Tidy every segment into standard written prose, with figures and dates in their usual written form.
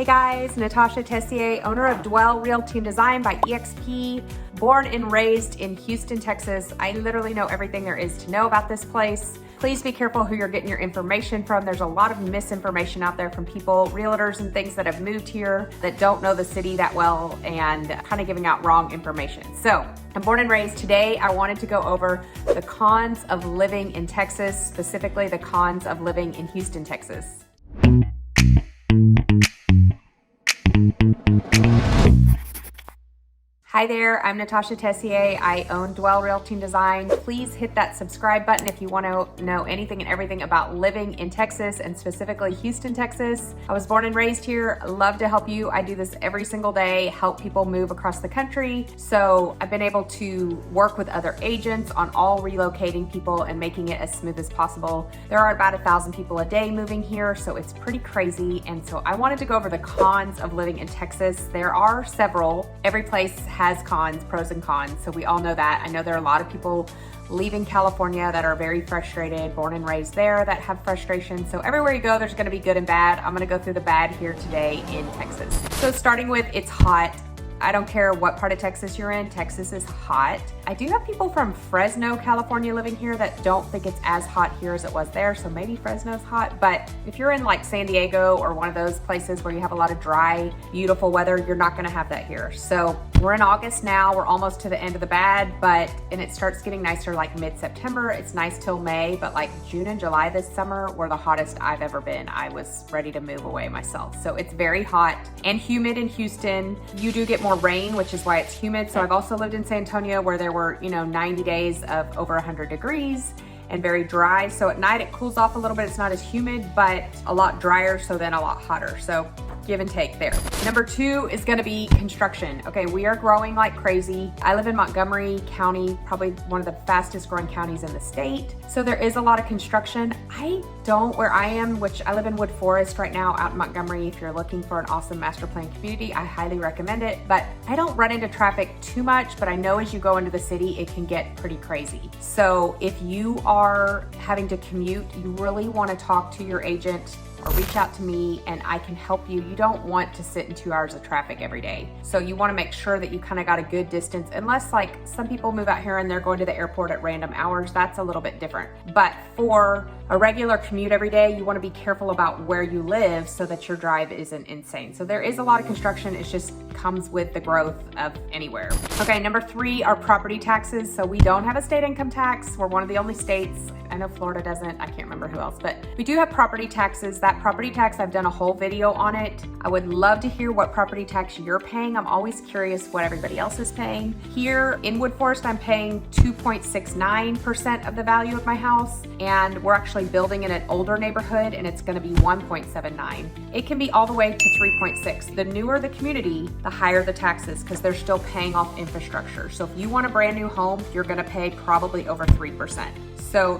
Hey guys, Natasha Tessier, owner of Dwell Realty and Design by EXP, born and raised in Houston, Texas. I literally know everything there is to know about this place. Please be careful who you're getting your information from. There's a lot of misinformation out there from people, realtors and things that have moved here that don't know the city that well and kind of giving out wrong information. So I'm born and raised. Today, I wanted to go over the cons of living in Texas, specifically the cons of living in Houston, Texas. Hi there, I'm Natasha Tessier. I own Dwell Realty and Design. Please hit that subscribe button if you want to know anything and everything about living in Texas and specifically Houston, Texas. I was born and raised here. Love to help you. I do this every single day, help people move across the country. So I've been able to work with other agents on all relocating people and making it as smooth as possible. There are about 1,000 people a day moving here, so it's pretty crazy. And so I wanted to go over the cons of living in Texas. There are several. Every place has cons, pros and cons. So we all know that. I know there are a lot of people leaving California that are very frustrated, born and raised there, that have frustration. So everywhere you go, there's going to be good and bad. I'm going to go through the bad here today in Texas. So starting with, it's hot. I don't care what part of Texas you're in, Texas is hot. I do have people from Fresno, California living here that don't think it's as hot here as it was there, so maybe Fresno's hot. But if you're in like San Diego or one of those places where you have a lot of dry, beautiful weather, you're not gonna have that here. So we're in August now, we're almost to the end of the bad, and it starts getting nicer like mid-September. It's nice till May, but like June and July this summer were the hottest I've ever been. I was ready to move away myself. So it's very hot and humid in Houston. You do get more rain, which is why it's humid. So I've also lived in San Antonio where there were, 90 days of over 100 degrees and very dry. So at night it cools off a little bit. It's not as humid, but a lot drier, so then a lot hotter. So give and take there. Number 2 is gonna be construction. Okay, we are growing like crazy. I live in Montgomery County, probably one of the fastest growing counties in the state. So there is a lot of construction. I don't where I am, which I live in Wood Forest right now out in Montgomery. If you're looking for an awesome master plan community, I highly recommend it. But I don't run into traffic too much, but I know as you go into the city, it can get pretty crazy. So if you are having to commute, you really wanna talk to your agent or reach out to me and I can help you. You don't want to sit in 2 hours of traffic every day. So you wanna make sure that you kind of got a good distance, unless like some people move out here and they're going to the airport at random hours, that's a little bit different. But for a regular commute every day, you wanna be careful about where you live so that your drive isn't insane. So there is a lot of construction, it just comes with the growth of anywhere. Okay, number 3 are property taxes. So we don't have a state income tax. We're one of the only states. I know Florida doesn't, I can't remember who else, but we do have property taxes. That property tax, I've done a whole video on it. I would love to hear what property tax you're paying. I'm always curious what everybody else is paying. Here in Wood Forest, I'm paying 2.69% of the value of my house, and we're actually building in an older neighborhood and it's gonna be 1.79. It can be all the way to 3.6. The newer the community, the higher the taxes because they're still paying off infrastructure. So if you want a brand new home, you're gonna pay probably over 3%. So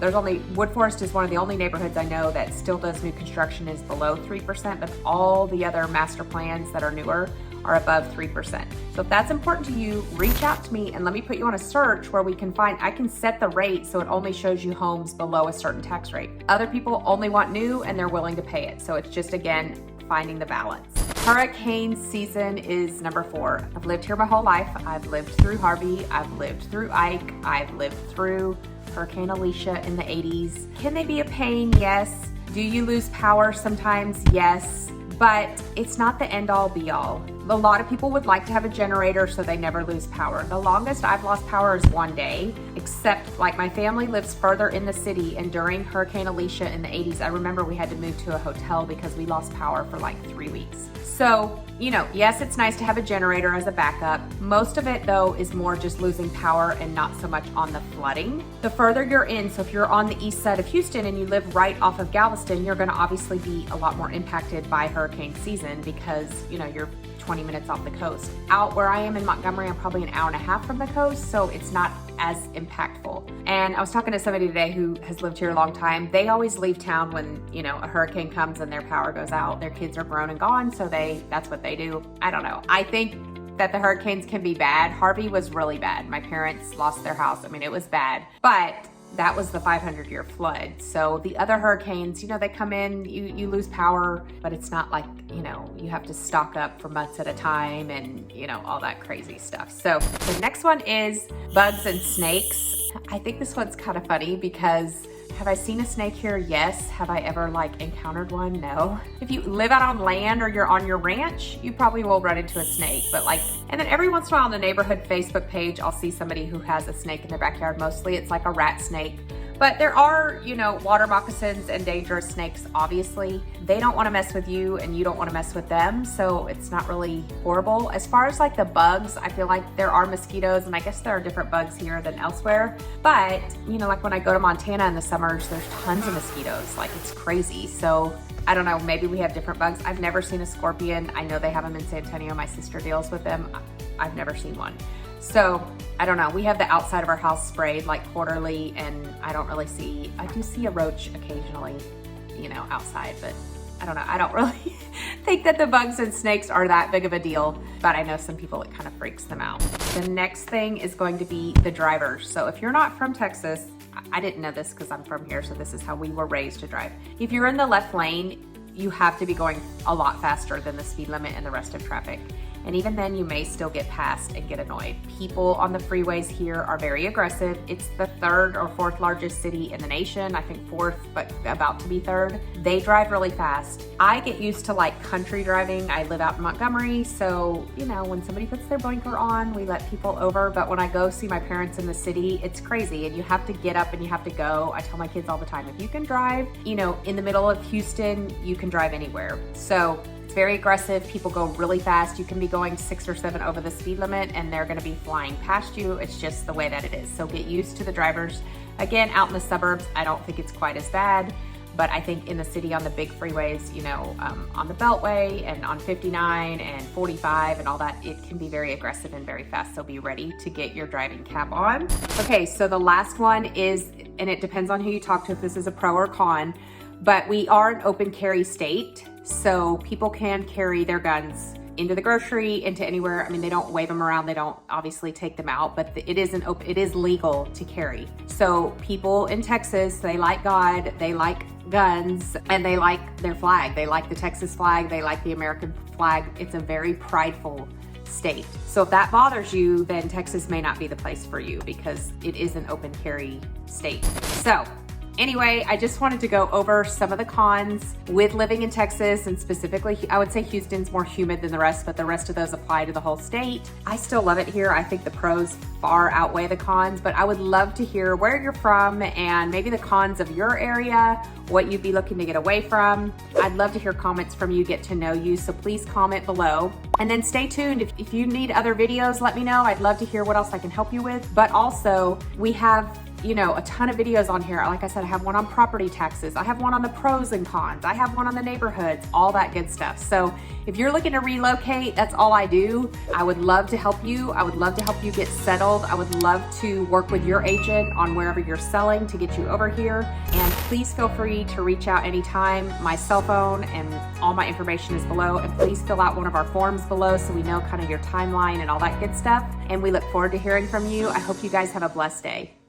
Wood Forest is one of the only neighborhoods I know that still does new construction is below 3%, but all the other master plans that are newer are above 3%. So if that's important to you, reach out to me and let me put you on a search where I can set the rate so it only shows you homes below a certain tax rate. Other people only want new and they're willing to pay it. So it's just, again, finding the balance. Hurricane season is number 4. I've lived here my whole life. I've lived through Harvey. I've lived through Ike. I've lived through Hurricane Alicia in the 80s. Can they be a pain? Yes. Do you lose power sometimes? Yes. But it's not the end all be all. A lot of people would like to have a generator so they never lose power. The longest I've lost power is 1 day, except like my family lives further in the city, and during Hurricane Alicia in the 80s, I remember we had to move to a hotel because we lost power for like 3 weeks. So, yes, it's nice to have a generator as a backup. Most of it though is more just losing power and not so much on the flooding. The further you're in, so if you're on the east side of Houston and you live right off of Galveston, you're gonna obviously be a lot more impacted by hurricane season because, you're 20 minutes off the coast. Out where I am in Montgomery, I'm probably an hour and a half from the coast, so it's not as impactful. And I was talking to somebody today who has lived here a long time. They always leave town when, a hurricane comes and their power goes out. Their kids are grown and gone, so that's what they do. I don't know. I think that the hurricanes can be bad. Harvey was really bad. My parents lost their house. It was bad. But that was the 500-year flood. So the other hurricanes, you know, they come in, you lose power, but it's not like, you know, you have to stock up for months at a time and, you know, all that crazy stuff. So the next one is bugs and snakes. I think this one's kind of funny because have I seen a snake here? Yes. Have I ever like encountered one? No. If you live out on land or you're on your ranch, you probably will run into a snake, but like, and then every once in a while on the neighborhood Facebook page, I'll see somebody who has a snake in their backyard. Mostly it's like a rat snake. But there are, you know, water moccasins and dangerous snakes, obviously. They don't want to mess with you and you don't want to mess with them, so it's not really horrible. As far as like the bugs, I feel like there are mosquitoes, and I guess there are different bugs here than elsewhere. But, you know, like when I go to Montana in the summers, there's tons of mosquitoes. Like, it's crazy. So I don't know, maybe we have different bugs. I've never seen a scorpion. I know they have them in San Antonio. My sister deals with them. I've never seen one. So I don't know. We have the outside of our house sprayed like quarterly, and I don't really see, I do see a roach occasionally, you know, outside, but I don't know. I don't really think that the bugs and snakes are that big of a deal, but I know some people, it kind of freaks them out. The next thing is going to be the drivers. So if you're not from Texas, I didn't know this because I'm from here, so this is how we were raised to drive. If you're in the left lane, you have to be going a lot faster than the speed limit and the rest of traffic. And even then, you may still get passed and get annoyed. People on the freeways here are very aggressive. It's the third or fourth largest city in the nation. I think fourth, but about to be third. They drive really fast. I get used to like country driving. I live out in Montgomery, so, you know, when somebody puts their blinker on, we let people over. But when I go see my parents in the city, it's crazy. And you have to get up and you have to go. I tell my kids all the time, if you can drive, you know, in the middle of Houston, you can drive anywhere. So it's very aggressive. People go really fast. You can be going 6 or 7 over the speed limit and they're gonna be flying past you. It's just the way that it is. So get used to the drivers. Again, out in the suburbs, I don't think it's quite as bad, but I think in the city on the big freeways, you know, on the Beltway and on 59 and 45 and all that, it can be very aggressive and very fast. So be ready to get your driving cap on. Okay, so the last one is, and it depends on who you talk to, if this is a pro or con, but we are an open carry state. So people can carry their guns into the grocery, into anywhere. I mean, they don't wave them around. They don't obviously take them out, but it is legal to carry. So people in Texas, they like God, they like guns, and they like their flag. They like the Texas flag. They like the American flag. It's a very prideful state. So if that bothers you, then Texas may not be the place for you because it is an open carry state. So anyway, I just wanted to go over some of the cons with living in Texas, and specifically, I would say Houston's more humid than the rest, but the rest of those apply to the whole state. I still love it here. I think the pros far outweigh the cons, but I would love to hear where you're from and maybe the cons of your area, what you'd be looking to get away from. I'd love to hear comments from you, get to know you, so please comment below. And then stay tuned. If you need other videos, let me know. I'd love to hear what else I can help you with. But also, we have, you know, a ton of videos on here. Like I said, I have one on property taxes. I have one on the pros and cons. I have one on the neighborhoods, all that good stuff. So if you're looking to relocate, that's all I do. I would love to help you. I would love to help you get settled. I would love to work with your agent on wherever you're selling to get you over here. And please feel free to reach out anytime. My cell phone and all my information is below. And please fill out one of our forms below so we know kind of your timeline and all that good stuff. And we look forward to hearing from you. I hope you guys have a blessed day.